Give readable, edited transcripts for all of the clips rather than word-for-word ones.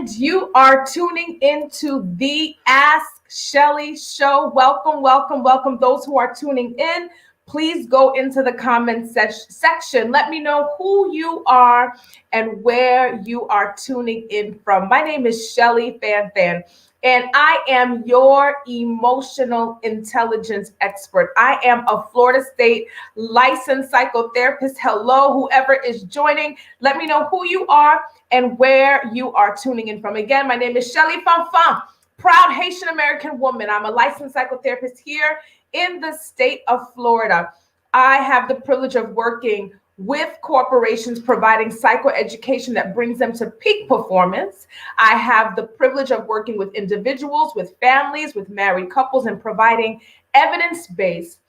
and you are tuning into the Ask Shelly Show. Welcome, welcome, welcome. Those who are tuning in, please go into the comment section. Let me know who you are and where you are tuning in from. My name is Shelly Fan, and I am your emotional intelligence expert. I am a Florida State licensed psychotherapist. Hello, whoever is joining. Let me know who you are and where you are tuning in from. Again, my name is Shelly Fan, proud Haitian American woman. I'm a licensed psychotherapist here in the state of Florida. I have the privilege of working with corporations providing psychoeducation that brings them to peak performance. I have the privilege of working with individuals, with families, with married couples, and providing evidence-based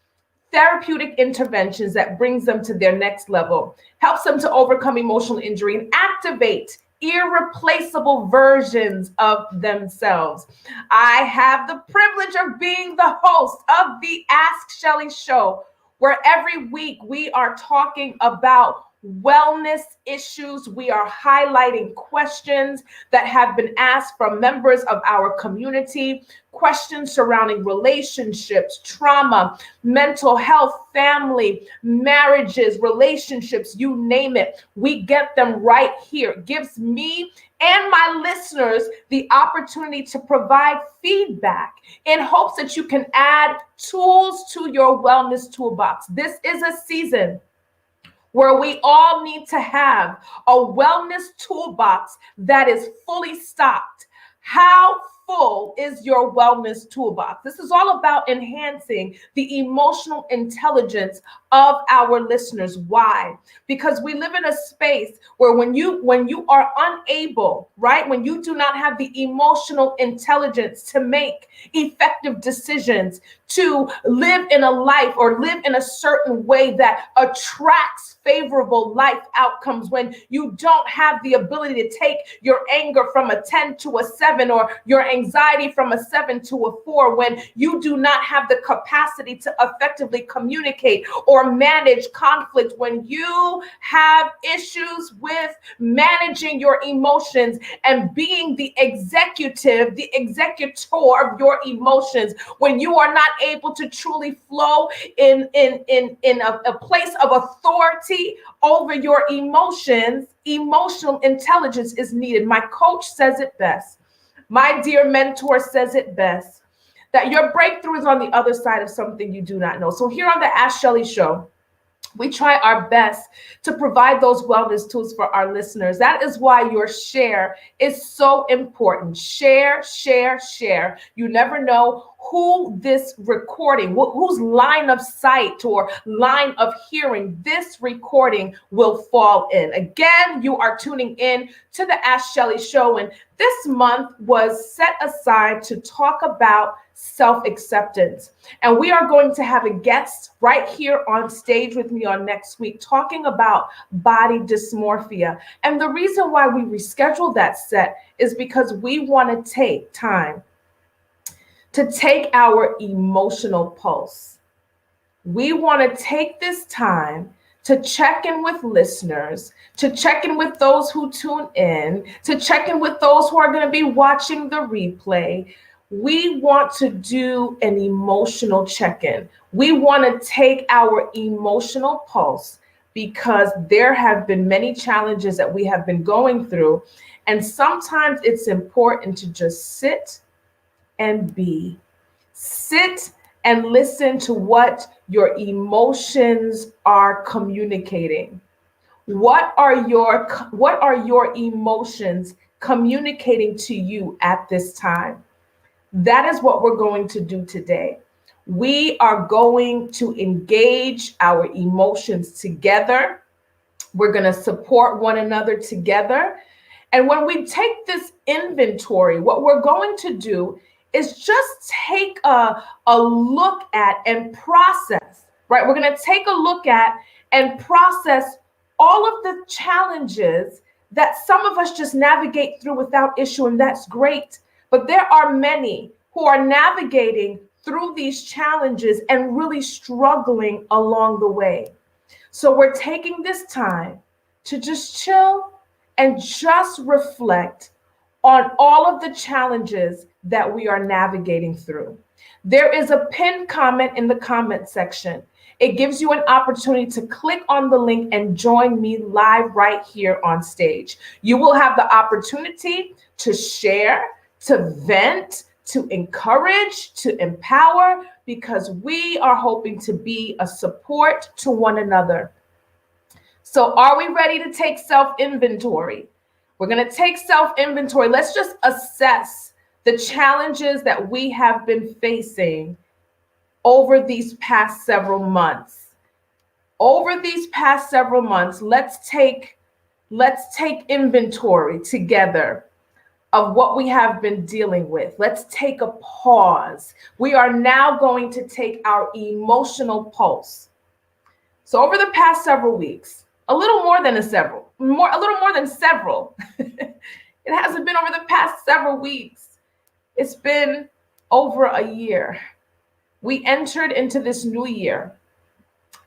therapeutic interventions that brings them to their next level, helps them to overcome emotional injury and activate irreplaceable versions of themselves. I have the privilege of being the host of the Ask Shelly Show, where every week we are talking about wellness issues. We are highlighting questions that have been asked from members of our community, questions surrounding relationships, trauma, mental health, family, marriages, relationships, you name it. We get them right here. It gives me and my listeners the opportunity to provide feedback in hopes that you can add tools to your wellness toolbox. This is a season where we all need to have a wellness toolbox that is fully stocked. How full is your wellness toolbox? This is all about enhancing the emotional intelligence of our listeners. Why? Because we live in a space where when you are unable, right? When you do not have the emotional intelligence to make effective decisions, to live in a life or live in a certain way that attracts favorable life outcomes, when you don't have the ability to take your anger from a 10 to a 7 or your anxiety from a 7 to a 4, when you do not have the capacity to effectively communicate or manage conflict, when you have issues with managing your emotions and being the executor of your emotions, when you are not able to truly flow in a place of authority over your emotions, emotional intelligence is needed. My coach says it best. My dear mentor says it best, that your breakthrough is on the other side of something you do not know. So here on the Ask Shelly Show, we try our best to provide those wellness tools for our listeners. That is why your share is so important. Share, share, share. You never know who this recording, whose line of sight or line of hearing this recording will fall in. Again, you are tuning in to the Ask Shelly Show, and this month was set aside to talk about self-acceptance. And we are going to have a guest right here on stage with me on next week talking about body dysmorphia. And the reason why we rescheduled that set is because we want to take time to take our emotional pulse. We want to take this time to check in with listeners, to check in with those who tune in, to check in with those who are going to be watching the replay. We want to do an emotional check-in. We want to take our emotional pulse because there have been many challenges that we have been going through. And sometimes it's important to just sit and be. Sit and listen to what your emotions are communicating. What are your emotions communicating to you at this time? That is what we're going to do today. We are going to engage our emotions together. We're going to support one another together. And when we take this inventory, what we're going to do is just take a look at and process, right? We're going to take a look at and process all of the challenges that some of us just navigate through without issue, and that's great. But there are many who are navigating through these challenges and really struggling along the way. So we're taking this time to just chill and just reflect on all of the challenges that we are navigating through. There is a pinned comment in the comment section. It gives you an opportunity to click on the link and join me live right here on stage. You will have the opportunity to share, to vent, to encourage, to empower, because we are hoping to be a support to one another. So are we ready to take self-inventory? We're going to take self-inventory. Let's just assess the challenges that we have been facing over these past several months. Over these past several months, let's take inventory together of what we have been dealing with. Let's take a pause. We are now going to take our emotional pulse. So over the past several weeks, a little more than several. It hasn't been over the past several weeks. It's been over a year. We entered into this new year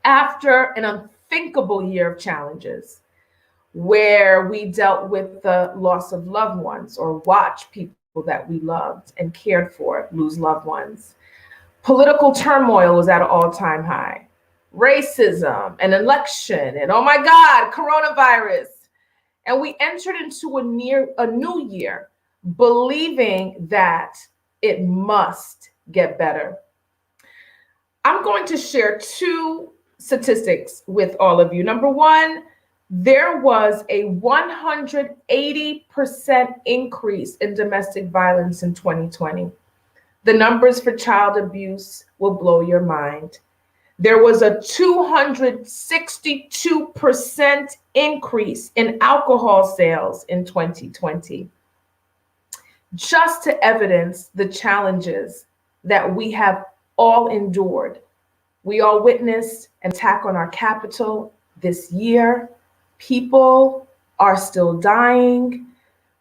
after an unthinkable year of challenges, where we dealt with the loss of loved ones or watched people that we loved and cared for lose loved ones. Political turmoil was at an all-time high. Racism, an election, and oh my God, coronavirus. And we entered into a new year believing that it must get better. I'm going to share two statistics with all of you. Number one, there was a 180% increase in domestic violence in 2020. The numbers for child abuse will blow your mind. There was a 262% increase in alcohol sales in 2020. Just to evidence the challenges that we have all endured. We all witnessed an attack on our capital this year. People are still dying.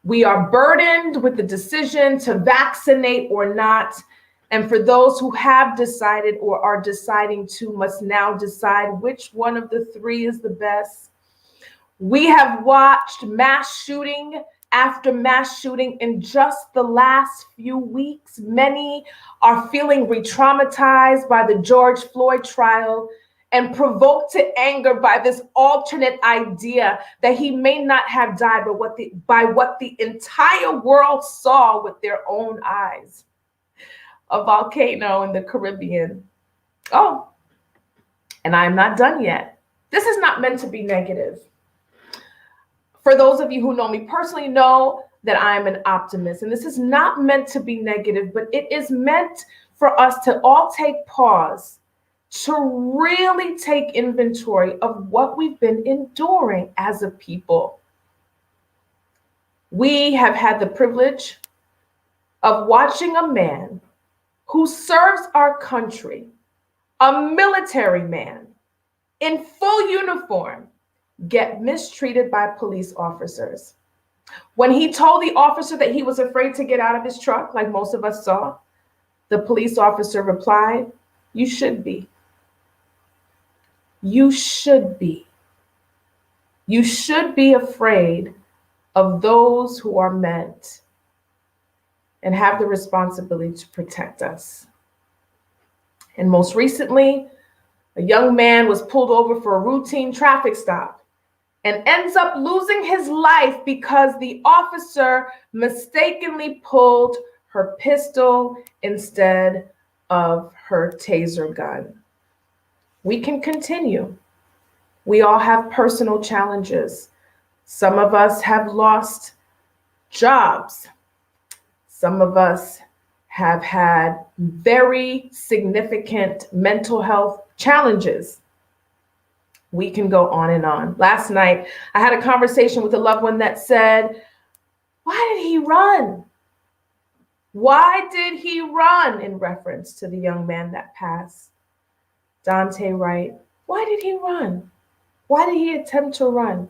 We are burdened with the decision to vaccinate or not. And for those who have decided or are deciding to, must now decide which one of the three is the best. We have watched mass shooting after mass shooting in just the last few weeks. Many are feeling re-traumatized by the George Floyd trial and provoked to anger by this alternate idea that he may not have died, but by what the entire world saw with their own eyes. A volcano in the Caribbean. Oh, and I'm not done yet. This is not meant to be negative. For those of you who know me personally know that I'm an optimist, and this is not meant to be negative, but it is meant for us to all take pause to really take inventory of what we've been enduring as a people. We have had the privilege of watching a man who serves our country, a military man in full uniform, get mistreated by police officers. When he told the officer that he was afraid to get out of his truck, like most of us saw, the police officer replied, "You should be. You should be. You should be afraid of those who are meant and have the responsibility to protect us." And most recently, a young man was pulled over for a routine traffic stop and ends up losing his life because the officer mistakenly pulled her pistol instead of her taser gun. We can continue. We all have personal challenges. Some of us have lost jobs. Some of us have had very significant mental health challenges. We can go on and on. Last night, I had a conversation with a loved one that said, "Why did he run? Why did he run?" in reference to the young man that passed. Dante Wright, why did he run? Why did he attempt to run?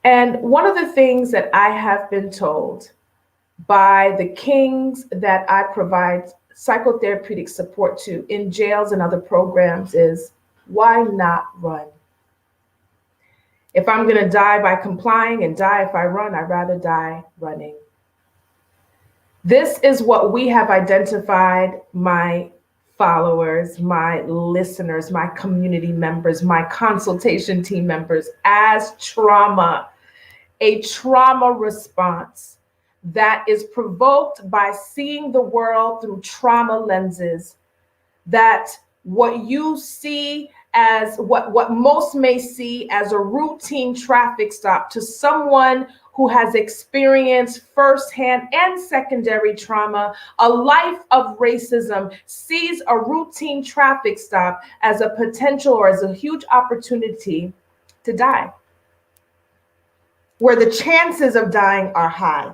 And one of the things that I have been told by the kings that I provide psychotherapeutic support to in jails and other programs is, why not run? If I'm going to die by complying and die if I run, I'd rather die running. This is what we have identified, my followers, my listeners, my community members, my consultation team members, as trauma, a trauma response that is provoked by seeing the world through trauma lenses, that what you see as what most may see as a routine traffic stop, to someone who has experienced firsthand and secondary trauma, a life of racism, sees a routine traffic stop as a potential or as a huge opportunity to die, where the chances of dying are high.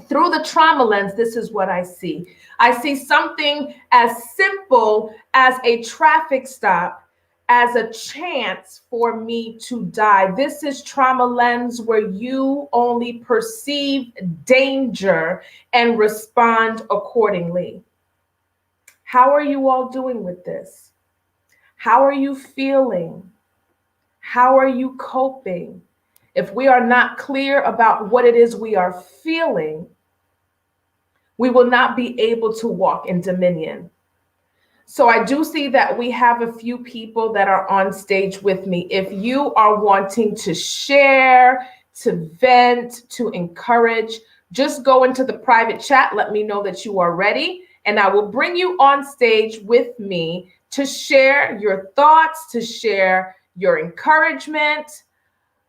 Through the trauma lens, this is what I see. I see something as simple as a traffic stop as a chance for me to die. This is trauma lens, where you only perceive danger and respond accordingly. How are you all doing with this? How are you feeling? How are you coping? If we are not clear about what it is we are feeling, we will not be able to walk in dominion. So I do see that we have a few people that are on stage with me. If you are wanting to share, to vent, to encourage, just go into the private chat. Let me know that you are ready, and I will bring you on stage with me to share your thoughts, to share your encouragement.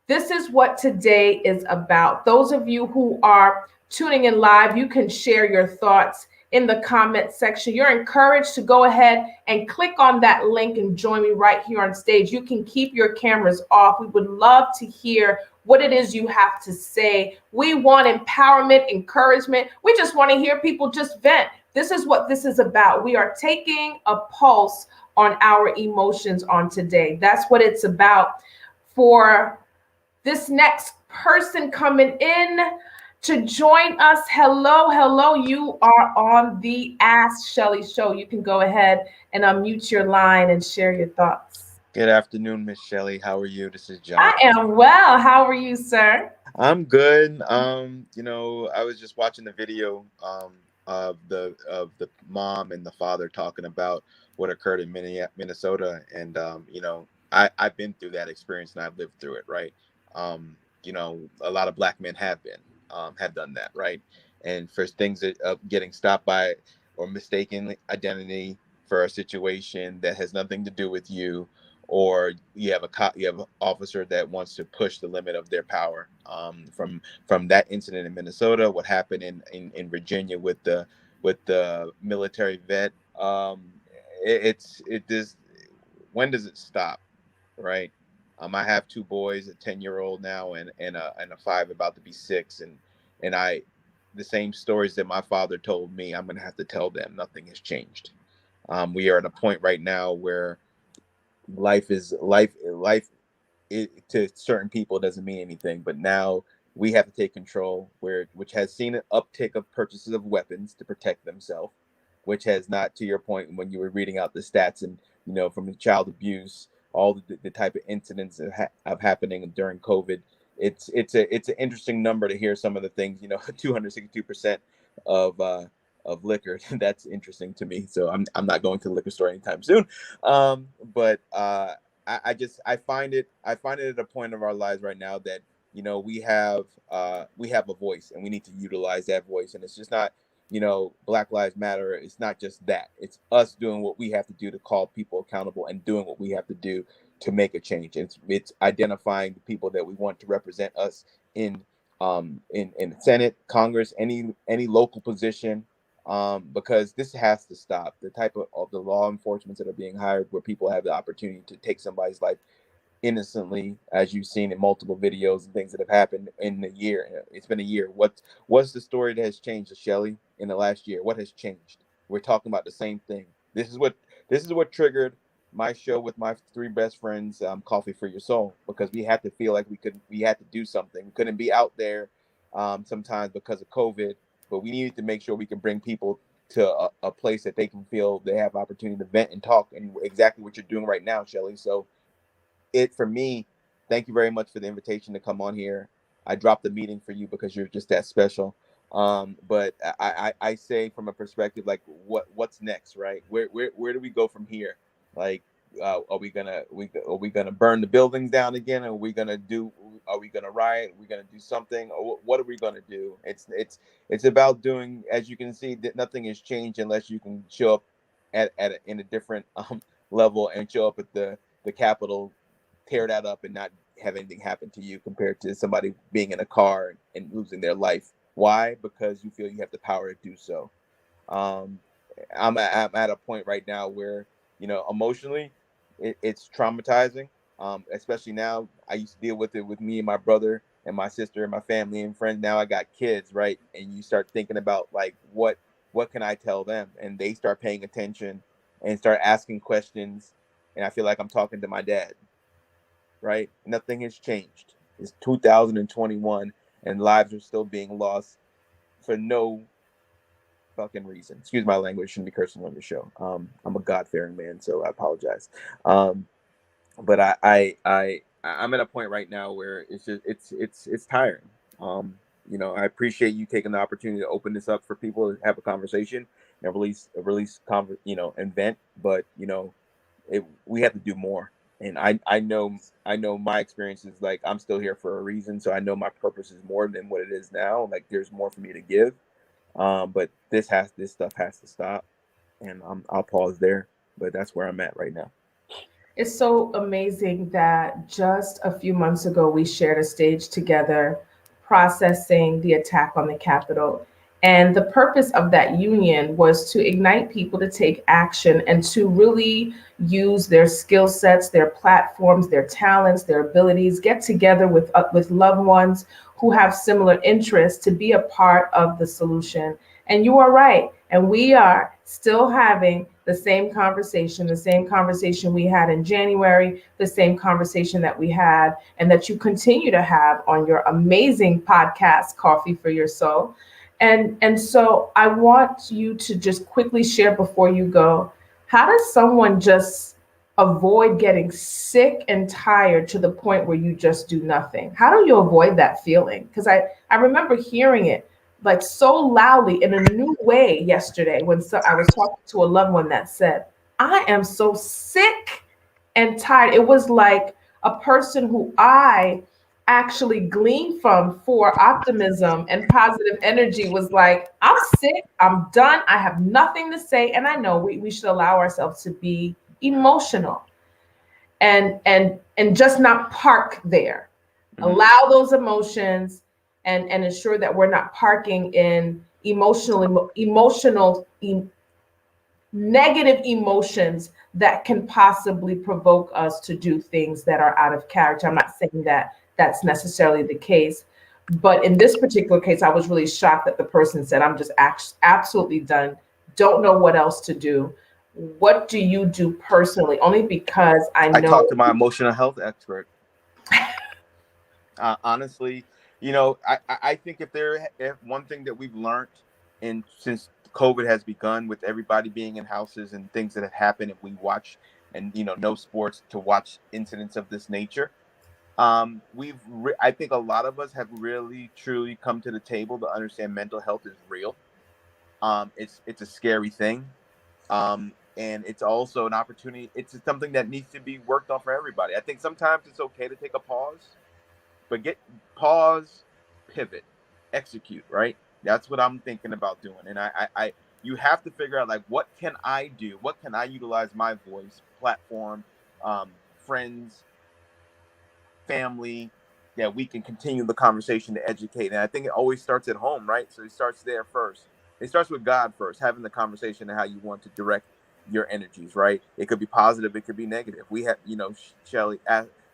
This is what today is about. Those of you who are tuning in live, you can share your thoughts in the comment section. You're encouraged to go ahead and click on that link and join me right here on stage. You can keep your cameras off. We would love to hear what it is you have to say. We want empowerment, encouragement. We just want to hear people just vent. This is what this is about. We are taking a pulse on our emotions on today. That's what it's about. For this next person coming in to join us, hello, you are on the Ask Shelly Show. You can go ahead and unmute your line and share your thoughts. Good afternoon, Miss Shelley. How are you? This is I John. am well. How are you, sir? I'm good. I was just watching the video of the mom and the father talking about what occurred in Minnesota, and I've been through that experience and I've lived through it, right? A lot of black men have done that, right? And for things that getting stopped by or mistaken identity for a situation that has nothing to do with you, or you have an officer that wants to push the limit of their power. From that incident in Minnesota, what happened in Virginia with the military vet, it does. When does it stop, right? I have two boys, a 10-year-old now and a five about to be six, and I the same stories that my father told me, I'm gonna have to tell them. Nothing has changed. We are at a point right now where life to certain people doesn't mean anything, but now we have to take control, which has seen an uptick of purchases of weapons to protect themselves, which has not, to your point when you were reading out the stats, and from the child abuse, all the type of incidents of happening during COVID. It's an interesting number to hear some of the things, 262% of liquor. That's interesting to me, so I'm not going to the liquor store anytime soon. But I find it at a point of our lives right now that we have a voice, and we need to utilize that voice. And it's just not, Black Lives Matter. It's not just that. It's us doing what we have to do to call people accountable and doing what we have to do to make a change. It's identifying the people that we want to represent us in Senate, Congress, any local position, because this has to stop. The type of the law enforcement that are being hired, where people have the opportunity to take somebody's life innocently, as you've seen in multiple videos and things that have happened in the year. It's been a year. What's the story that has changed, Shelley, in the last year? What has changed? We're talking about the same thing. This is what triggered my show with my three best friends, Coffee for Your Soul, because we had to feel like we had to do something. We couldn't be out there sometimes because of COVID, but we needed to make sure we can bring people to a place that they can feel they have opportunity to vent and talk, and exactly what you're doing right now, Shelley. So it for me, thank you very much for the invitation to come on here. I dropped the meeting for you because you're just that special. But I say from a perspective like what's next, right? Where do we go from here? Like, are we gonna burn the buildings down again? Are we gonna riot? Are we gonna do something? Or what are we gonna do? It's about doing. As you can see, that nothing has changed unless you can show up in a different level and show up at the Capitol, tear that up, and not have anything happen to you, compared to somebody being in a car and losing their life. Why? Because you feel you have the power to do so. Um, I'm at a point right now where, emotionally, it's traumatizing. Especially now, I used to deal with it with me and my brother and my sister and my family and friends. Now I got kids, right? And you start thinking about like what can I tell them, and they start paying attention and start asking questions, and I feel like I'm talking to my dad, right? Nothing has changed. It's 2021, and lives are still being lost for no fucking reason. Excuse my language, shouldn't be cursing on the show. I'm a God-fearing man, so I apologize. But I'm at a point right now where it's just it's tiring. I appreciate you taking the opportunity to open this up for people to have a conversation and and vent. But we have to do more. And I know my experience is like I'm still here for a reason, so I know my purpose is more than what it is now. Like there's more for me to give. But this stuff has to stop, and I'll pause there. But that's where I'm at right now. It's so amazing that just a few months ago we shared a stage together processing the attack on the Capitol. And the purpose of that union was to ignite people to take action and to really use their skill sets, their platforms, their talents, their abilities, get together with loved ones who have similar interests to be a part of the solution. And you are right. And we are still having the same conversation we had in January, the same conversation that we had and that you continue to have on your amazing podcast, Coffee for Your Soul. And so I want you to just quickly share before you go, how does someone just avoid getting sick and tired to the point where you just do nothing? How do you avoid that feeling? Because I remember hearing it like so loudly in a new way yesterday when I was talking to a loved one that said, I am so sick and tired. It was like a person who I actually gleaned from for optimism and positive energy was like, I'm sick, I'm done, I have nothing to say. And I know we should allow ourselves to be emotional and just not park there. Allow those emotions and ensure that we're not parking in negative emotions that can possibly provoke us to do things that are out of character. I'm not saying that that's necessarily the case, but in this particular case, I was really shocked that the person said, I'm just absolutely done, don't know what else to do. What do you do personally? Only because I I know. talked to my emotional health expert. Honestly, I think if one thing that we've learned, and since COVID has begun, with everybody being in houses and things that have happened, and we watch, and no sports to watch incidents of this nature, I think a lot of us have really truly come to the table to understand mental health is real. It's a scary thing. And it's also an opportunity. It's something that needs to be worked on for everybody. I think sometimes it's okay to take a pause, but pause, pivot, execute, right? That's what I'm thinking about doing. And you have to figure out, like, what can I do? What can I utilize my voice, platform, friends, family, that we can continue the conversation to educate. And I think it always starts at home, right? So it starts there first. It starts with God first, having the conversation and how you want to direct your energies, right? It could be positive, it could be negative. We have, Shelly,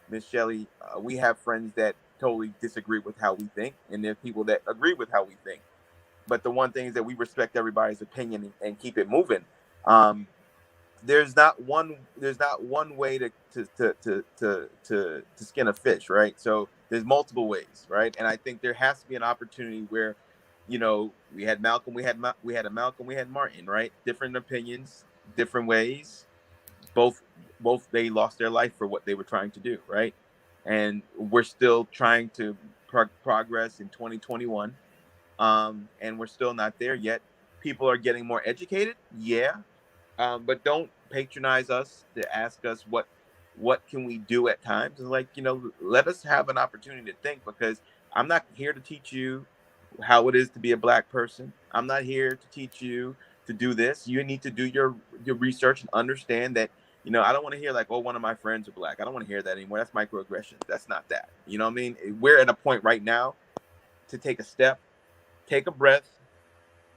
Miss Shelly, we have friends that totally disagree with how we think, and there are people that agree with how we think. But the one thing is that we respect everybody's opinion and keep it moving. There's not one way to skin a fish, right? So there's multiple ways, right? And I think there has to be an opportunity where, we had Malcolm, we had a Malcolm, we had Martin, right? Different opinions, different ways. Both they lost their life for what they were trying to do, right? And we're still trying to progress in 2021. and we're still not there yet. People are getting more educated, yeah, but don't patronize us to ask us what can we do at times. And like, let us have an opportunity to think, because I'm not here to teach you how it is to be a Black person. I'm not here to teach you to do this. You need to do your research and understand that, I don't want to hear like, oh, one of my friends are Black. I don't want to hear that anymore. That's microaggressions. That's not that. You know what I mean? We're at a point right now to take a step, take a breath,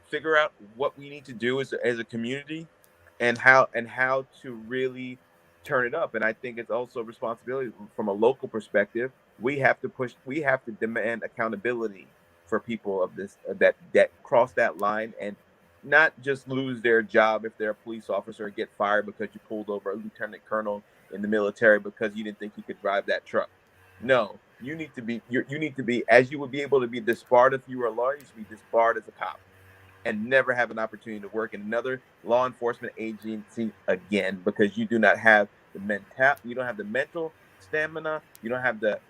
figure out what we need to do as a community, and how to really turn it up. And I think it's also a responsibility from a local perspective. We have to demand accountability for people of this that cross that line, and not just lose their job if they're a police officer and get fired because you pulled over a lieutenant colonel in the military because you didn't think he could drive that truck. No, you need to be, as you would be able to be disbarred if you were a lawyer, you should be disbarred as a cop and never have an opportunity to work in another law enforcement agency again, because you do not have you don't have the mental stamina, you don't have the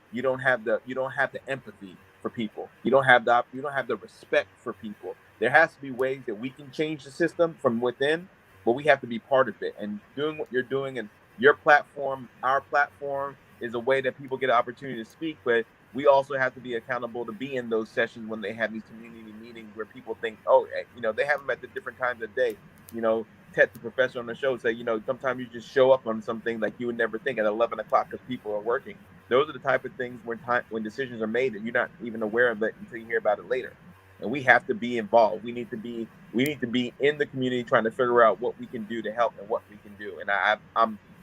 empathy for people, you don't have the respect for people. There has to be ways that we can change the system from within, but we have to be part of it. And doing what you're doing, and your platform, our platform, is a way that people get an opportunity to speak. But we also have to be accountable to be in those sessions when they have these community meetings where people think, oh, they have them at the different times of day. Ted, the professor on the show, say, sometimes you just show up on something like you would never think at 11 o'clock because people are working. Those are the type of things when decisions are made that you're not even aware of it until you hear about it later. And we have to be involved. We need to be in the community trying to figure out what we can do to help and what we can do. And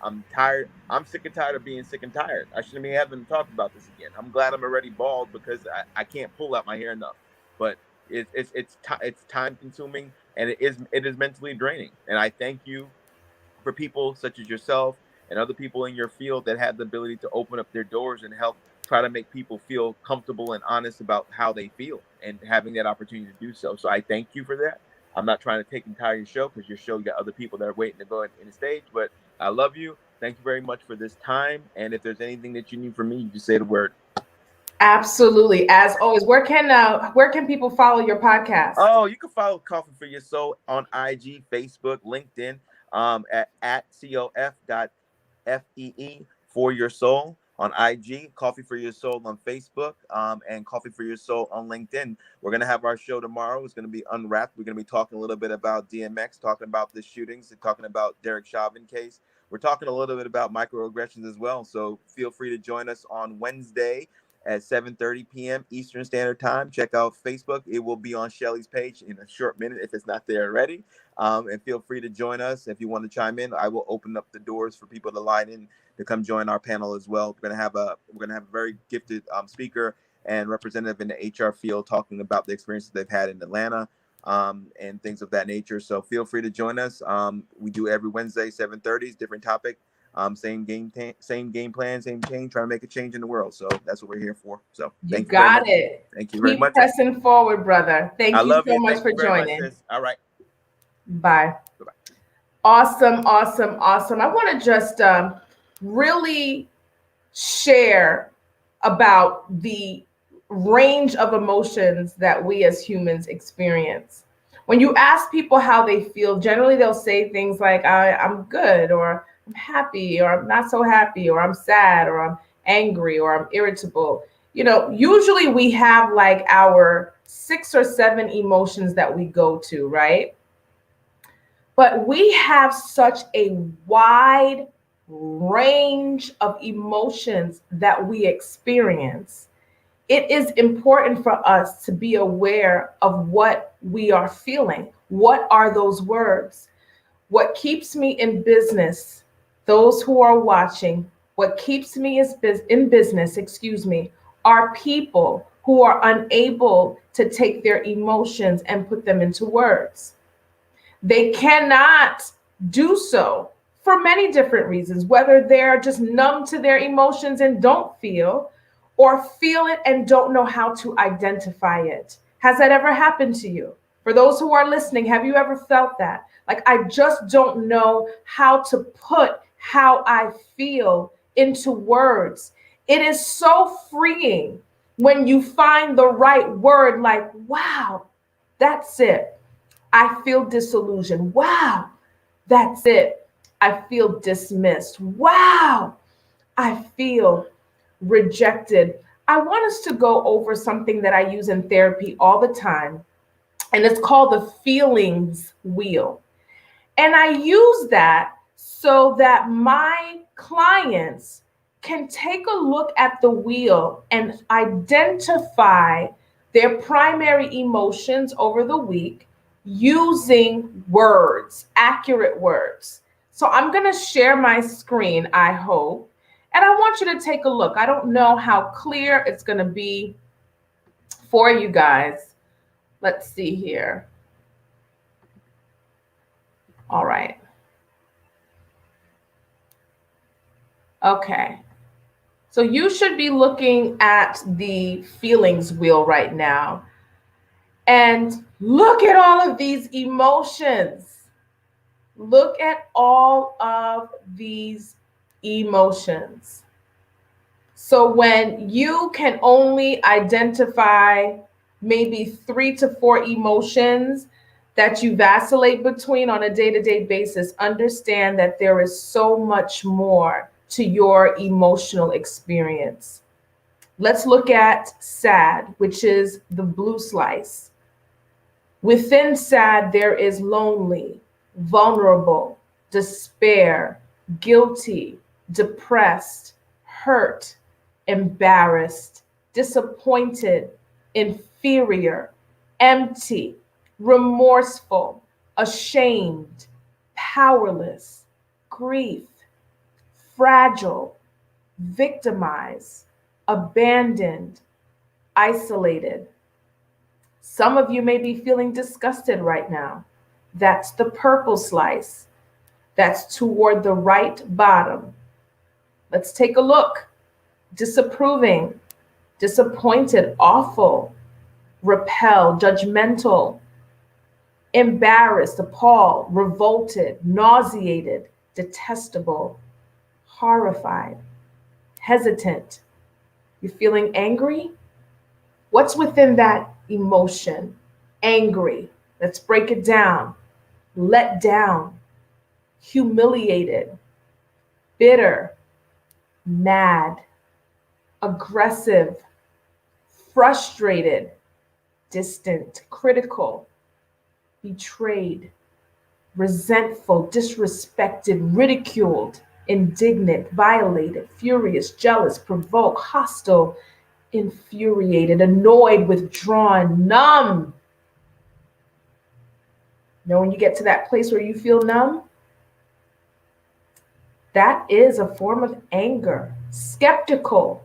I'm tired. I'm sick and tired of being sick and tired. I shouldn't be having to talk about this again. I'm glad I'm already bald because I can't pull out my hair enough. But it's time consuming, and it is mentally draining. And I thank you for people such as yourself and other people in your field that have the ability to open up their doors and help try to make people feel comfortable and honest about how they feel, and having that opportunity to do so. So I thank you for that. I'm not trying to take entire your show, because your show, you got other people that are waiting to go in the stage, but I love you. Thank you very much for this time. And if there's anything that you need from me, you just say the word. Absolutely. As always, where can people follow your podcast? Oh, you can follow Coffee for Your Soul on IG, Facebook, LinkedIn, at cof.fee for your soul on IG, Coffee for Your Soul on Facebook, and Coffee for Your Soul on LinkedIn. We're going to have our show tomorrow. It's going to be Unwrapped. We're going to be talking a little bit about DMX, talking about the shootings, and talking about Derek Chauvin case. We're talking a little bit about microaggressions as well. So feel free to join us on Wednesday at 7:30 p.m. Eastern Standard Time. Check out Facebook. It will be on Shelly's page in a short minute if it's not there already. And feel free to join us. If you want to chime in, I will open up the doors for people to line in to come join our panel as well. We're gonna have a very gifted speaker and representative in the HR field talking about the experiences they've had in Atlanta, and things of that nature. So feel free to join us. We do every Wednesday, 7:30, different topic. Same game plan, same change, trying to make a change in the world. So that's what we're here for. So you got it. Thank you very much. Keep pressing forward, brother. Thank you so much for joining. All right. Bye. Bye-bye. Awesome. I want to just really share about the range of emotions that we as humans experience. When you ask people how they feel, generally they'll say things like, I'm good, or I'm happy, or I'm not so happy, or I'm sad, or I'm angry, or I'm irritable. Usually we have like our 6 or 7 emotions that we go to, right? But we have such a wide range of emotions that we experience. It is important for us to be aware of what we are feeling. What are those words? What keeps me in business, those who are watching, what keeps me in business, are people who are unable to take their emotions and put them into words. They cannot do so for many different reasons, whether they're just numb to their emotions and don't feel, or feel it and don't know how to identify it. Has that ever happened to you? For those who are listening, have you ever felt that? Like, I just don't know how to put how I feel into words. It is so freeing When you find the right word, like, wow, that's it. I feel disillusioned. Wow, that's it. I feel dismissed. Wow, I feel rejected. I want us to go over something that I use in therapy all the time, and it's called the feelings wheel. And I use that so that my clients can take a look at the wheel and identify their primary emotions over the week using words, accurate words. So I'm going to share my screen, I hope, and I want you to take a look. I don't know how clear it's going to be for you guys. Let's see here. All right. Okay. So you should be looking at the feelings wheel right now. And look at all of these emotions. Look at all of these emotions. So when you can only identify maybe 3 to 4 emotions that you vacillate between on a day-to-day basis, understand that there is so much more to your emotional experience. Let's look at sad, which is the blue slice. Within sad, there is lonely, vulnerable, despair, guilty, depressed, hurt, embarrassed, disappointed, inferior, empty, remorseful, ashamed, powerless, grief, fragile, victimized, abandoned, isolated. Some of you may be feeling disgusted right now. That's the purple slice. That's toward the right bottom. Let's take a look. Disapproving, disappointed, awful, repel, judgmental, embarrassed, appalled, revolted, nauseated, detestable, horrified, hesitant. You're feeling angry? What's within that emotion? Angry. Let's break it down. Let down, humiliated, bitter, mad, aggressive, frustrated, distant, critical, betrayed, resentful, disrespected, ridiculed, indignant, violated, furious, jealous, provoked, hostile, infuriated, annoyed, withdrawn, numb. Know when you get to that place where you feel numb? That is a form of anger, skeptical,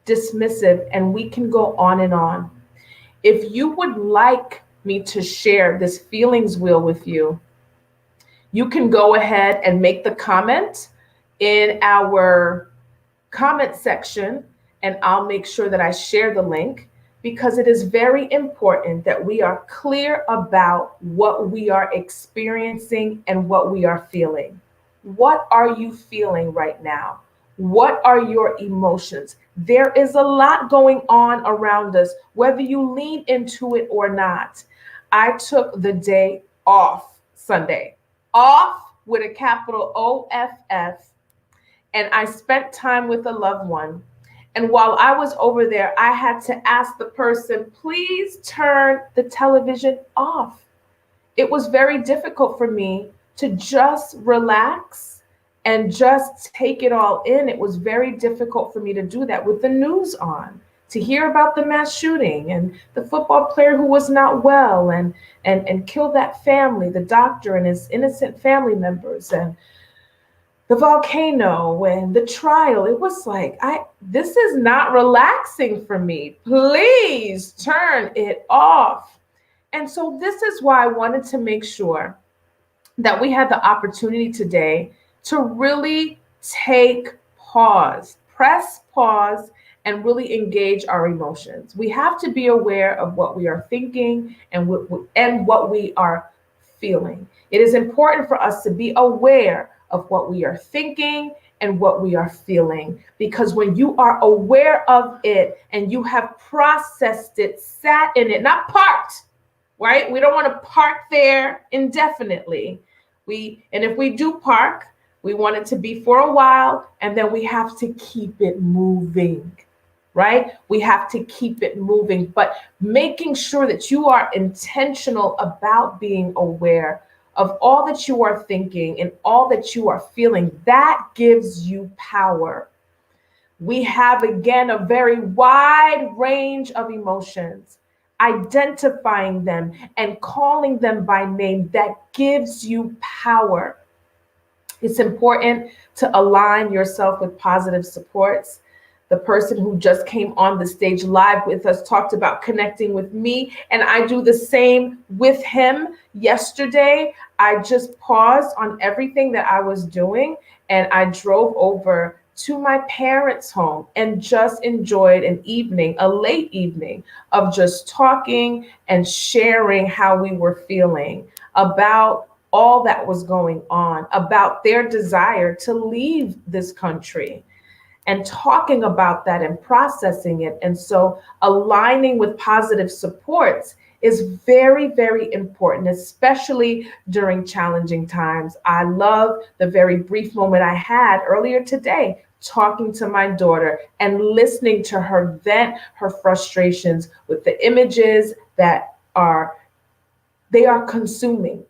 dismissive, and we can go on and on. If you would like me to share this feelings wheel with you, you can go ahead and make the comment in our comment section, and I'll make sure that I share the link, because it is very important that we are clear about what we are experiencing and what we are feeling. What are you feeling right now? What are your emotions? There is a lot going on around us, whether you lean into it or not. I took the day off Sunday, off with a capital OFF, and I spent time with a loved one. And while I was over there, I had to ask the person, please turn the television off. It was very difficult for me to just relax and just take it all in. It was very difficult for me to do that with the news on, to hear about the mass shooting and the football player who was not well and killed that family, the doctor and his innocent family members, and the volcano and the trial. It was like, this is not relaxing for me. Please turn it off. And so this is why I wanted to make sure that we had the opportunity today to really take pause, press pause, and really engage our emotions. We have to be aware of what we are thinking and what we are feeling. It is important for us to be aware of what we are thinking and what we are feeling. Because when you are aware of it and you have processed it, sat in it, not parked, right? We don't want to park there indefinitely. And if we do park, we want it to be for a while, and then we have to keep it moving, right? We have to keep it moving, but making sure that you are intentional about being aware of all that you are thinking and all that you are feeling. That gives you power. We have, again, a very wide range of emotions. Identifying them and calling them by name, that gives you power. It's important to align yourself with positive supports. The person who just came on the stage live with us talked about connecting with me, and I do the same with him. Yesterday, I just paused on everything that I was doing, and I drove over to my parents' home and just enjoyed an evening, a late evening, of just talking and sharing how we were feeling about all that was going on, about their desire to leave this country, and talking about that and processing it. And so aligning with positive supports is very, very important, especially during challenging times. I love the very brief moment I had earlier today talking to my daughter and listening to her vent her frustrations with the images that they are consuming,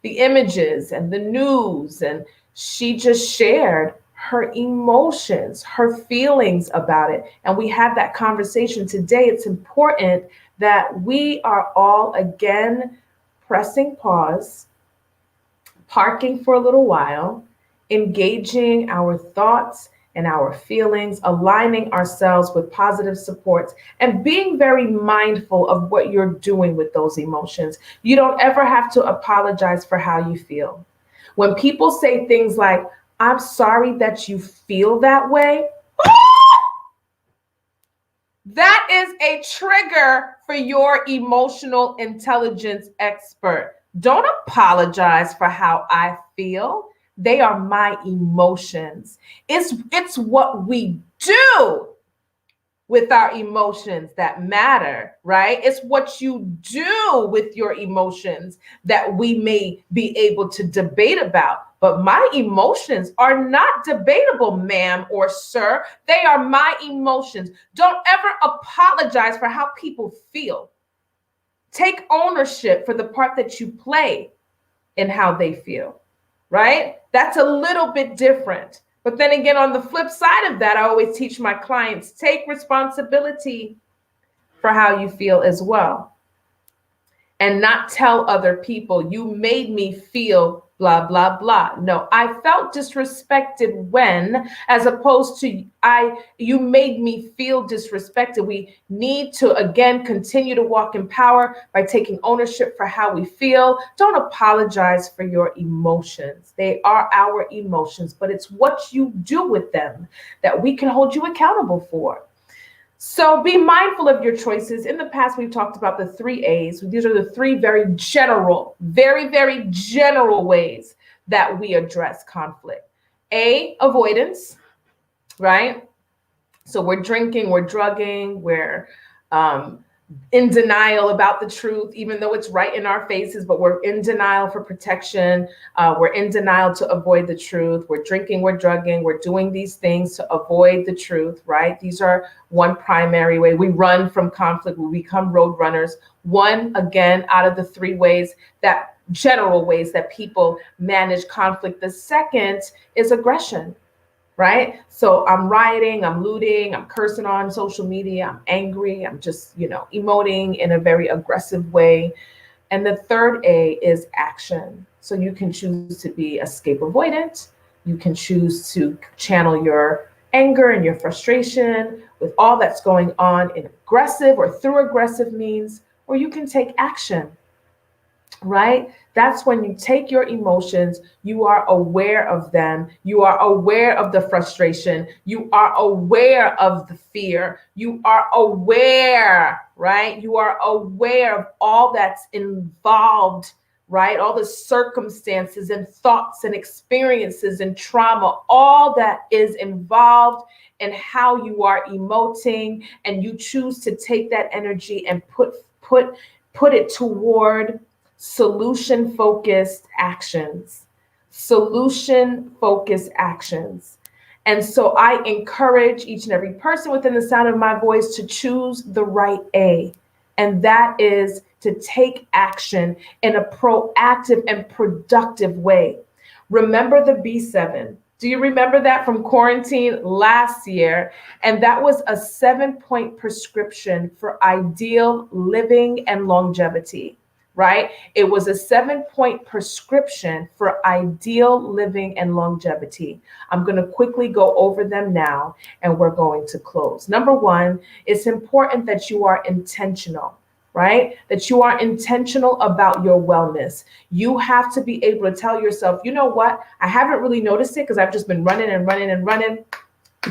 the images and the news. And she just shared her emotions, her feelings about it. And we had that conversation today. It's important that we are all, again, pressing pause, parking for a little while, engaging our thoughts and our feelings, aligning ourselves with positive supports, and being very mindful of what you're doing with those emotions. You don't ever have to apologize for how you feel. When people say things like, "I'm sorry that you feel that way," that is a trigger for your emotional intelligence expert. Don't apologize for how I feel. They are my emotions. It's what we do with our emotions that matter, right? It's what you do with your emotions that we may be able to debate about. But my emotions are not debatable, ma'am or sir. They are my emotions. Don't ever apologize for how people feel. Take ownership for the part that you play in how they feel, right? That's a little bit different. But then again, on the flip side of that, I always teach my clients, take responsibility for how you feel as well. And not tell other people, you made me feel blah, blah, blah. No, I felt disrespected when, as opposed to you made me feel disrespected. We need to, again, continue to walk in power by taking ownership for how we feel. Don't apologize for your emotions. They are our emotions, but it's what you do with them that we can hold you accountable for. So be mindful of your choices. In the past, we've talked about the 3 A's. These are the 3 very general, very, very general ways that we address conflict. A, avoidance, right? So we're drinking, we're drugging, we're in denial about the truth, even though it's right in our faces, but we're in denial for protection. We're in denial to avoid the truth. We're drinking, we're drugging, we're doing these things to avoid the truth, right? These are one primary way. We run from conflict, we become road runners. One, again, out of the 3 ways, that general ways that people manage conflict. The second is aggression. Right? So I'm rioting, I'm looting, I'm cursing on social media, I'm angry, I'm just, emoting in a very aggressive way. And the third A is action. So you can choose to be escape avoidant. You can choose to channel your anger and your frustration with all that's going on in aggressive or through aggressive means, or you can take action. Right? That's when you take your emotions, you are aware of them, you are aware of the frustration, you are aware of the fear, you are aware, right? You are aware of all that's involved, right? All the circumstances and thoughts and experiences and trauma, all that is involved in how you are emoting, and you choose to take that energy and put it toward solution focused actions. Solution focused actions. And so I encourage each and every person within the sound of my voice to choose the right A. And that is to take action in a proactive and productive way. Remember the B7. Do you remember that from quarantine last year? And that was a 7-point prescription for ideal living and longevity, right? It was a 7-point prescription for ideal living and longevity. I'm going to quickly go over them now, and we're going to close. Number one, it's important that you are intentional, right? That you are intentional about your wellness. You have to be able to tell yourself, you know what? I haven't really noticed it because I've just been running and running and running,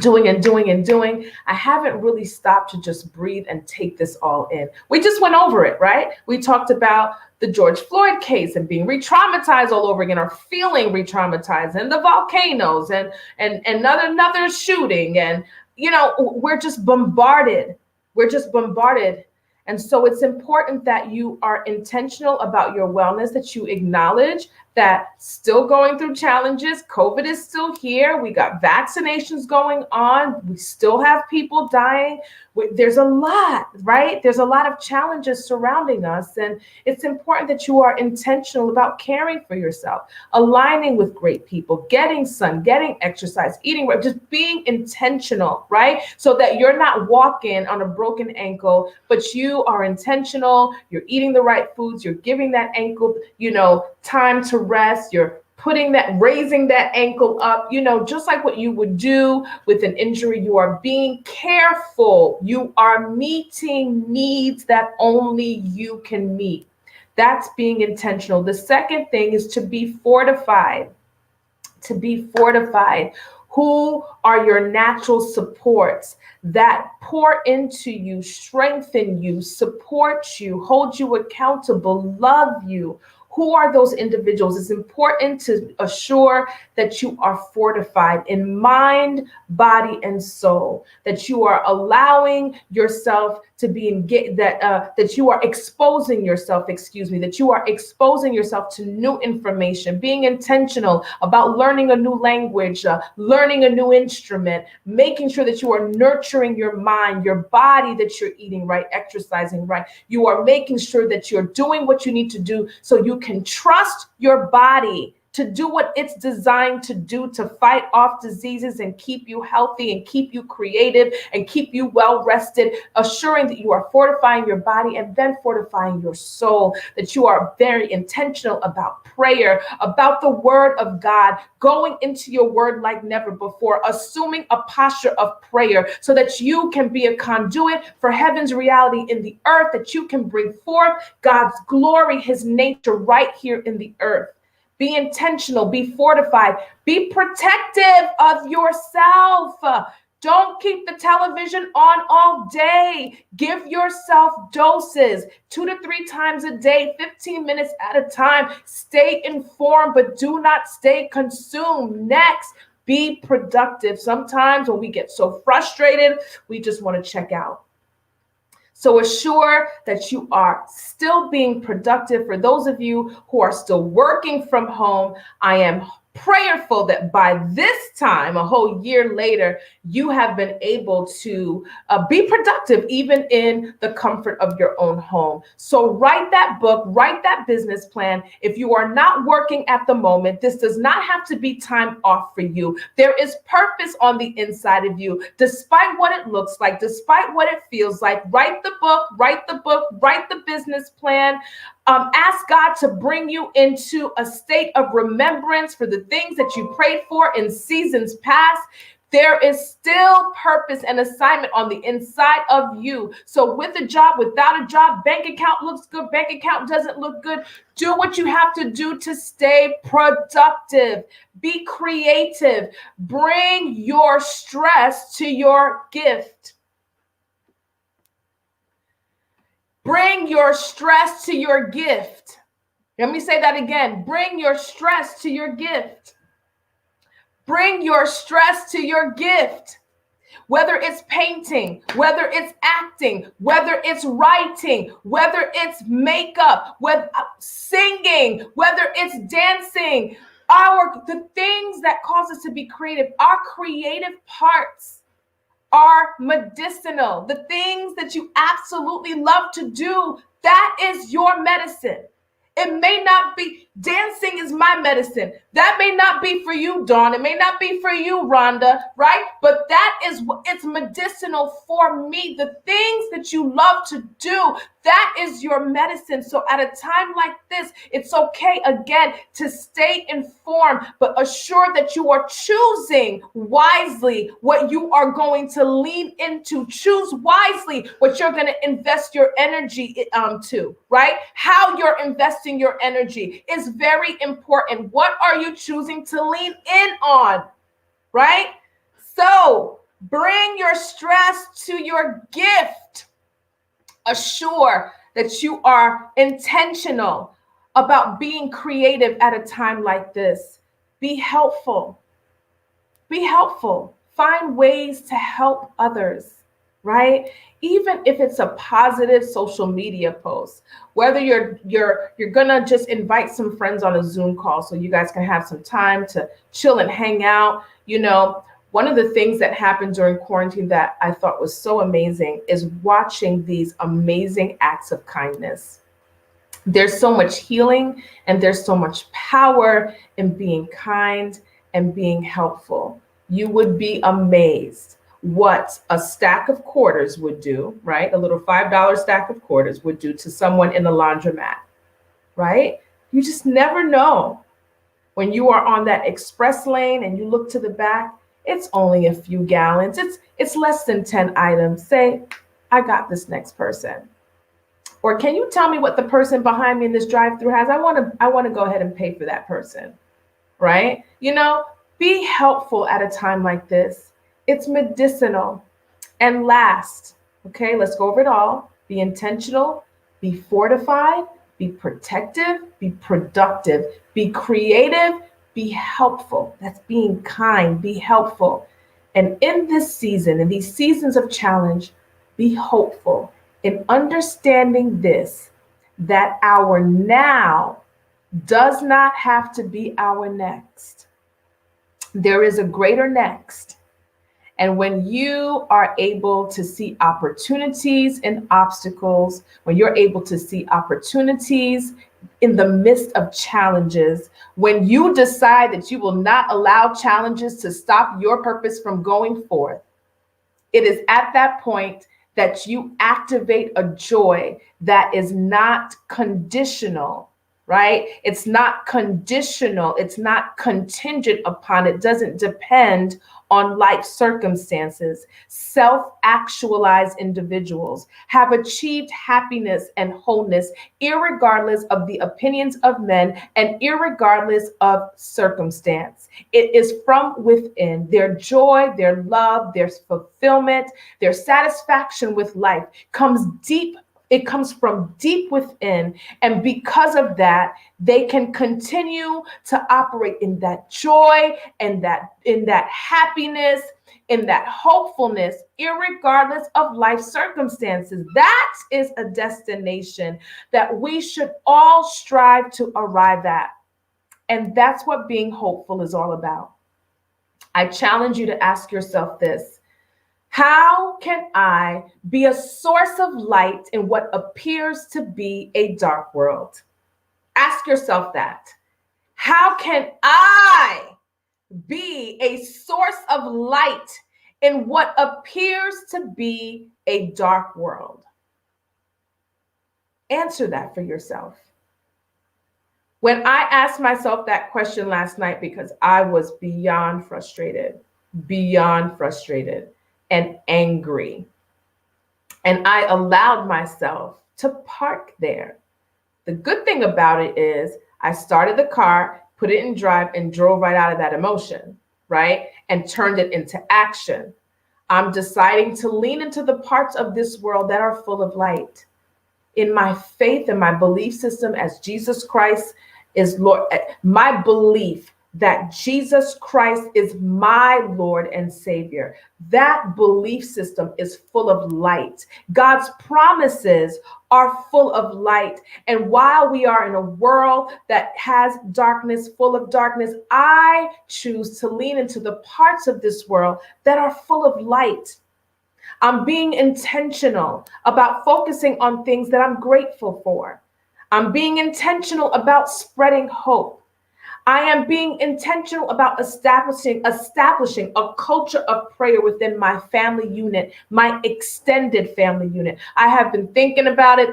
doing and doing and doing. I haven't really stopped to just breathe and take this all in. We just went over it, right? We talked about the George Floyd case and being re-traumatized all over again, or feeling re-traumatized, and the volcanoes and another shooting. And, you know, we're just bombarded. We're just bombarded. And so it's important that you are intentional about your wellness, that you acknowledge that still going through challenges. COVID is still here. We got vaccinations going on. We still have people dying. There's a lot, right? There's a lot of challenges surrounding us. And it's important that you are intentional about caring for yourself, aligning with great people, getting sun, getting exercise, eating right, just being intentional, right? So that you're not walking on a broken ankle, but you are intentional. You're eating the right foods. You're giving that ankle, time to rest. You're raising that ankle up, just like what you would do with an injury. You are being careful. You are meeting needs that only you can meet. That's being intentional. The second thing is to be fortified. To be fortified. Who are your natural supports that pour into you, strengthen you, support you, hold you accountable, love you? Who are those individuals? It's important to assure that you are fortified in mind, body, and soul, that you are allowing yourself to be that you are exposing yourself, that you are exposing yourself to new information, being intentional about learning a new language, learning a new instrument, making sure that you are nurturing your mind, your body, that you're eating right, exercising right. You are making sure that you're doing what you need to do so you can trust your body to do what it's designed to do, to fight off diseases and keep you healthy and keep you creative and keep you well rested, assuring that you are fortifying your body and then fortifying your soul, that you are very intentional about prayer, about the word of God, going into your word like never before, assuming a posture of prayer so that you can be a conduit for heaven's reality in the earth, that you can bring forth God's glory, his nature right here in the earth. Be intentional, be fortified, be protective of yourself. Don't keep the television on all day. Give yourself doses 2 to 3 times a day, 15 minutes at a time. Stay informed, but do not stay consumed. Next, be productive. Sometimes when we get so frustrated, we just want to check out. So assure that you are still being productive. For those of you who are still working from home, I am prayerful that by this time, a whole year later, you have been able to be productive even in the comfort of your own home. So write that book, write that business plan. If you are not working at the moment, this does not have to be time off for you. There is purpose on the inside of you, despite what it looks like, despite what it feels like. Write the book, write the business plan. Ask God to bring you into a state of remembrance for the things that you prayed for in seasons past. There is still purpose and assignment on the inside of you. So with a job, without a job, bank account looks good, bank account doesn't look good. Do what you have to do to stay productive. Be creative. Bring your stress to your gift. Bring your stress to your gift. Let me say that again. Bring your stress to your gift. Bring your stress to your gift. Whether it's painting, whether it's acting, whether it's writing, whether it's makeup, whether singing, whether it's dancing, the things that cause us to be creative, our creative parts are medicinal. The things that you absolutely love to do, that is your medicine. It may not be, dancing is my medicine. That may not be for you, Dawn. It may not be for you, Rhonda, right? But that is, it's medicinal for me. The things that you love to do, that is your medicine. So at a time like this, it's okay, again, to stay informed, but assure that you are choosing wisely what you are going to lean into. Choose wisely what you're going to invest your energy to, right? How you're investing your energy is very important. What are you choosing to lean in on, right? So bring your stress to your gift. Assure that you are intentional about being creative at a time like this. Be helpful. Be helpful. Find ways to help others, right? Even if it's a positive social media post, whether you're gonna just invite some friends on a Zoom call so you guys can have some time to chill and hang out. You know, one of the things that happened during quarantine that I thought was so amazing is watching these amazing acts of kindness. There's so much healing and there's so much power in being kind and being helpful. You would be amazed what a stack of quarters would do, right? A little $5 stack of quarters would do to someone in the laundromat, right? You just never know. When you are on that express lane and you look to the back, it's only a few gallons. It's less than 10 items. Say, I got this next person. Or can you tell me what the person behind me in this drive-through has? I want to go ahead and pay for that person, right? You know, be helpful at a time like this. It's medicinal. And last, okay, let's go over it all. Be intentional, be fortified, be protective, be productive, be creative, be helpful. That's being kind, be helpful. And in this season, in these seasons of challenge, be hopeful in understanding this, that our now does not have to be our next. There is a greater next. And when you are able to see opportunities in obstacles, when you're able to see opportunities in the midst of challenges, when you decide that you will not allow challenges to stop your purpose from going forth, it is at that point that you activate a joy that is not conditional, right? It's not conditional. It's not contingent upon, it doesn't depend on life circumstances. Self-actualized individuals have achieved happiness and wholeness irregardless of the opinions of men and irregardless of circumstance. It is from within. Their joy, their love, their fulfillment, their satisfaction with life comes deep. It comes from deep within. And because of that, they can continue to operate in that joy and in that happiness, in that hopefulness, irregardless of life circumstances. That is a destination that we should all strive to arrive at. And that's what being hopeful is all about. I challenge you to ask yourself this. How can I be a source of light in what appears to be a dark world? Ask yourself that. How can I be a source of light in what appears to be a dark world? Answer that for yourself. When I asked myself that question last night, because I was beyond frustrated and angry. And I allowed myself to park there. The good thing about it is I started the car, put it in drive, and drove right out of that emotion, right? And turned it into action. I'm deciding to lean into the parts of this world that are full of light. in my faith and my belief system as Jesus Christ is Lord, my belief that Jesus Christ is my Lord and Savior, that belief system is full of light. God's promises are full of light. And while we are in a world that has darkness, full of darkness, I choose to lean into the parts of this world that are full of light. I'm being intentional about focusing on things that I'm grateful for. I'm being intentional about spreading hope. I am being intentional about establishing a culture of prayer within my family unit, my extended family unit. I have been thinking about it.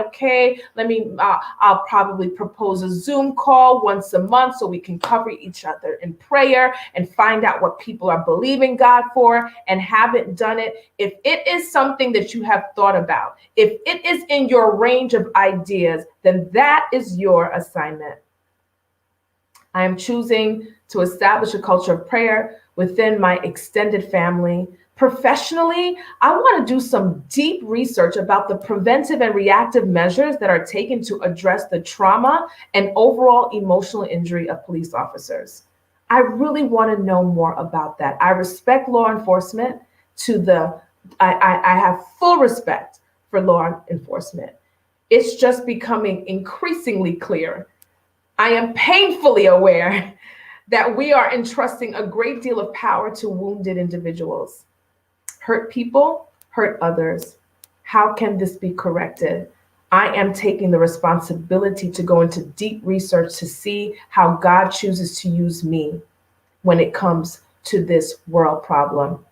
Okay, I'll probably propose a Zoom call once a month so we can cover each other in prayer and find out what people are believing God for and haven't done it. If it is something that you have thought about, if it is in your range of ideas, then that is your assignment. I am choosing to establish a culture of prayer within my extended family. Professionally, I want to do some deep research about the preventive and reactive measures that are taken to address the trauma and overall emotional injury of police officers. I really want to know more about that. I respect law enforcement I have full respect for law enforcement. It's just becoming increasingly clear. I am painfully aware that we are entrusting a great deal of power to wounded individuals. Hurt people, hurt others. How can this be corrected? I am taking the responsibility to go into deep research to see how God chooses to use me when it comes to this world problem.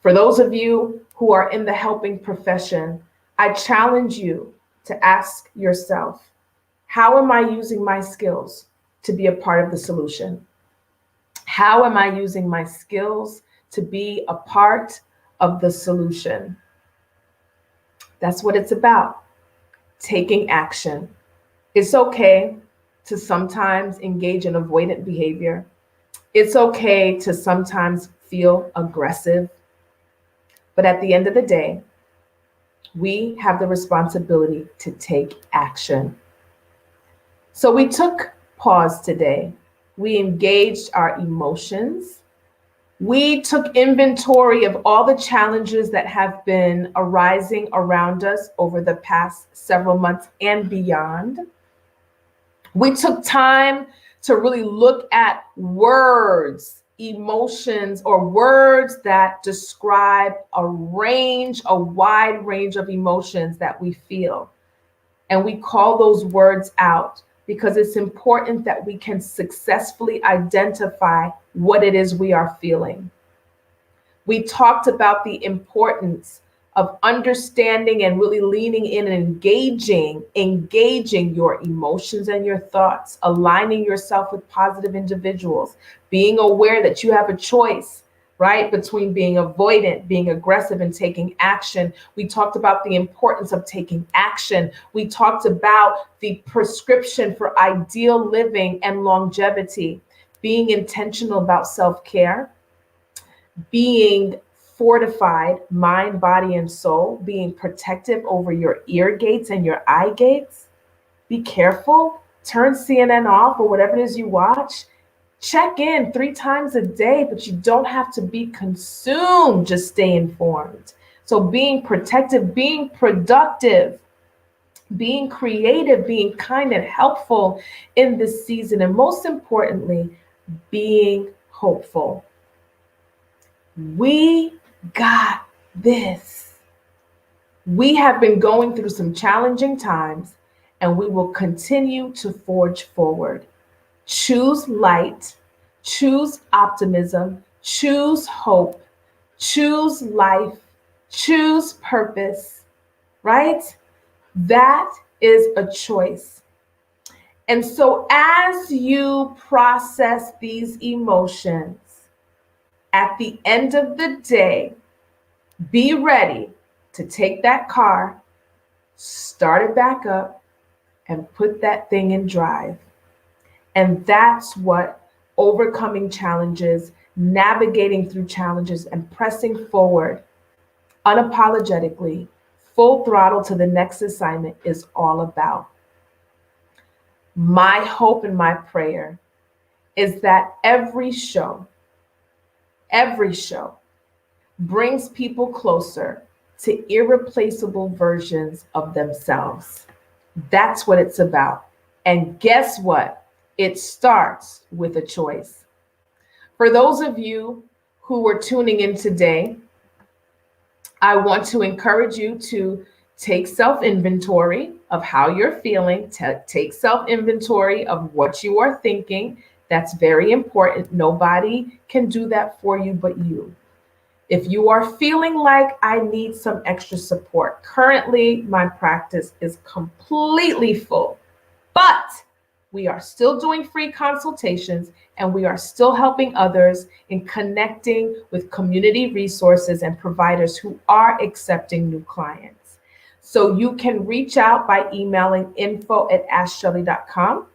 For those of you who are in the helping profession, I challenge you to ask yourself, how am I using my skills to be a part of the solution? How am I using my skills to be a part of the solution? That's what it's about, taking action. It's okay to sometimes engage in avoidant behavior. It's okay to sometimes feel aggressive. But at the end of the day, we have the responsibility to take action. So we took pause today. We engaged our emotions. We took inventory of all the challenges that have been arising around us over the past several months and beyond. We took time to really look at words, emotions, or words that describe a wide range of emotions that we feel. And we call those words out because it's important that we can successfully identify what it is we are feeling. We talked about the importance of understanding and really leaning in and engaging your emotions and your thoughts, aligning yourself with positive individuals, being aware that you have a choice, right, between being avoidant, being aggressive, and taking action. We talked about the importance of taking action. We talked about the prescription for ideal living and longevity, being intentional about self-care, being fortified, mind, body, and soul, being protective over your ear gates and your eye gates. Be careful, turn CNN off or whatever it is you watch. Check in 3 times a day, but you don't have to be consumed. Just stay informed. So being protective, being productive, being creative, being kind and helpful in this season, and most importantly, being hopeful. We got this. We have been going through some challenging times, and we will continue to forge forward. Choose light, choose optimism, choose hope, choose life, choose purpose, right? That is a choice. And so as you process these emotions, at the end of the day, be ready to take that car, start it back up, and put that thing in drive. And that's what overcoming challenges, navigating through challenges, and pressing forward unapologetically full throttle to the next assignment is all about. My hope and my prayer is that every show brings people closer to irreplaceable versions of themselves. That's what it's about. And guess what? It starts with a choice. For those of you who were tuning in today, I want to encourage you to take self-inventory of how you're feeling, take self-inventory of what you are thinking. That's very important. Nobody can do that for you but you. If you are feeling like I need some extra support, currently my practice is completely full, but we are still doing free consultations and we are still helping others in connecting with community resources and providers who are accepting new clients. So you can reach out by emailing info@askshelley.com.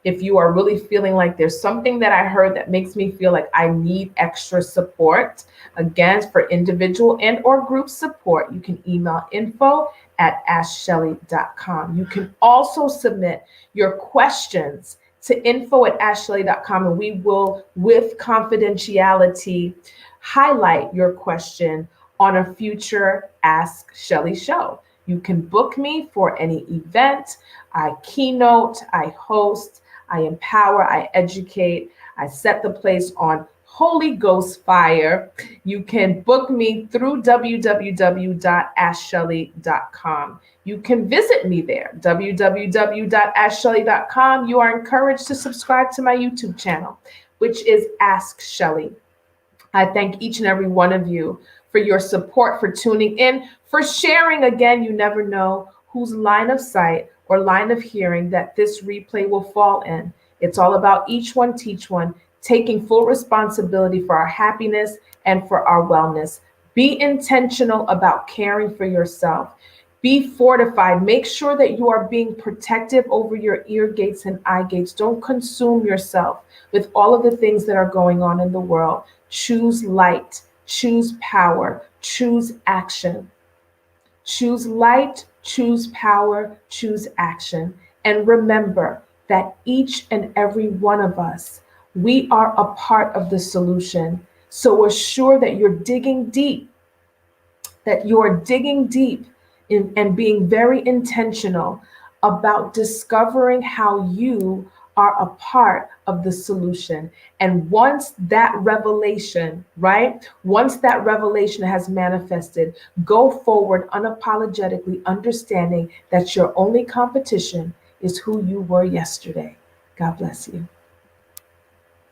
If you are really feeling like there's something that I heard that makes me feel like I need extra support, again, for individual and or group support, you can email info@askshelley.com. You can also submit your questions to info@askshelley.com, and we will, with confidentiality, highlight your question on a future Ask Shelley show. You can book me for any event. I keynote, I host, I empower, I educate, I set the place on Holy Ghost fire. You can book me through www.askshelley.com. You can visit me there, www.askshelley.com. You are encouraged to subscribe to my YouTube channel, which is Ask Shelley. I thank each and every one of you for your support, for tuning in, for sharing. Again, you never know whose line of sight or line of hearing that this replay will fall in. It's all about each one, teach one, taking full responsibility for our happiness and for our wellness. Be intentional about caring for yourself. Be fortified. Make sure that you are being protective over your ear gates and eye gates. Don't consume yourself with all of the things that are going on in the world. Choose light, choose power, choose action. Choose light, choose power, choose action. And remember that each and every one of us, we are a part of the solution. So assure that you're digging deep, and being very intentional about discovering how you are a part of the solution. And once that revelation, once that revelation has manifested, go forward unapologetically, understanding that your only competition is who you were yesterday. God bless you.